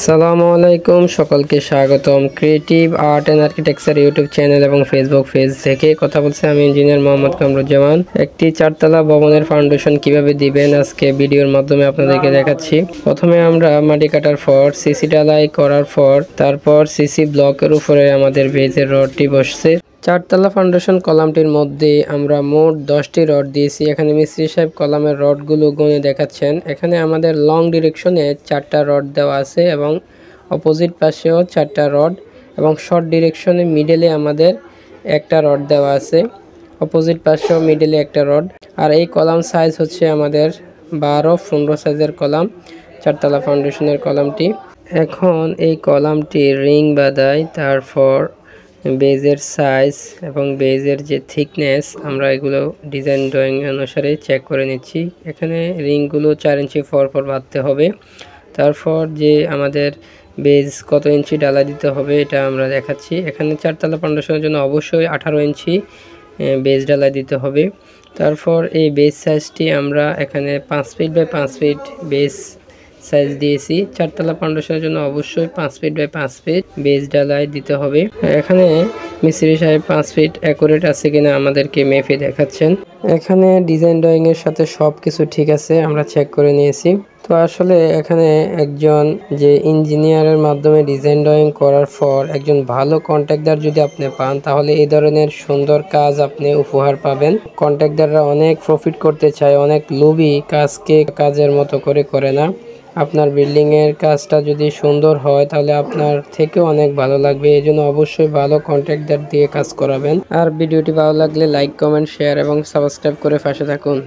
আসসালামু আলাইকুম, সকলকে স্বাগতম creative art and architecture YouTube channel এবং ফেসবুক পেজ থেকে কথা বলছি আমি ইঞ্জিনিয়ার মোহাম্মদ কামরুজ্জামান। একটি চারতলা ভবনের ফাউন্ডেশন কিভাবে দিবেন আজকে ভিডিওর মাধ্যমে আপনাদেরকে দেখাচ্ছি। প্রথমে আমরা মাটি কাটার পর সিসি ঢালাই করার পর তারপর সিসি ব্লকের উপরে আমাদের বেজের রডটি বসছে। চারতলা ফাউন্ডেশন কলামটির মধ্যে আমরা মোট 10টি রড দিয়েছি। এখানে মিস্ত্রি সাহেব কলামের রডগুলো গুনে দেখাচ্ছেন। এখানে আমাদের লং ডিরেকশনে 4টা রড দেওয়া আছে এবং অপোজিট পাশেও 4টা রড এবং শর্ট ডিরেকশনে মিডলে আমাদের একটা রড দেওয়া আছে, অপোজিট পাশেও মিডলে একটা রড। আর এই কলাম সাইজ হচ্ছে আমাদের 12-15 সাইজের কলাম, চারতলা ফাউন্ডেশনের কলামটি। এখন এই কলামটি রিং বাঁধাই, তারপর বেজের সাইজ এবং বেজের যে থিকনেস আমরা এগুলো ডিজাইন ড্রয়িং অনুসারে চেক করে নিচ্ছি। এখানে রিংগুলো 4 ইঞ্চি পর বাঁধতে হবে। তারপর যে আমাদের বেজ কত ইঞ্চি ডালা দিতে হবে এটা আমরা দেখাচ্ছি। এখানে চারতলা ফাউন্ডেশনের জন্য অবশ্যই 18 ইঞ্চি বেজ ডালা দিতে হবে। তারপর এই বেজ সাইজটি আমরা এখানে 5 feet by 5 feet base size দিয়েছি। চারতলা ফাউন্ডেশনের জন্য অবশ্যই 5 ফিট বাই 5 ফিট বেজ ডালাই দিতে হবে। এখানে মিস্ত্রি সাহেব 5 ফিট অ্যাকুরেট আছে কিনা আমাদেরকে মেপে দেখাচ্ছেন। এখানে ডিজাইন ড্রয়িং এর সাথে সবকিছু ঠিক আছে, আমরা চেক করে নিয়েছি। তো আসলে এখানে একজন যে ইঞ্জিনিয়ারের মাধ্যমে ডিজাইন ড্রয়িং করার পর একজন ভালো কন্ট্রাক্টর যদি আপনি পান তাহলে এই ধরনের সুন্দর কাজ আপনি উপহার পাবেন। কন্ট্রাক্টররা অনেক প্রফিট করতে চায়, অনেক লোভী, কাজকে কাজের মতো করে না। আপনার বিল্ডিংয়ের কাজটা যদি সুন্দর হয় তাহলে আপনার থেকেও অনেক ভালো লাগবে। এই জন্য অবশ্যই ভালো কন্ট্রাক্টর দিয়ে কাজ করাবেন। আর ভিডিওটি ভালো লাগলে লাইক, কমেন্ট, শেয়ার এবং সাবস্ক্রাইব করে পাশে থাকুন।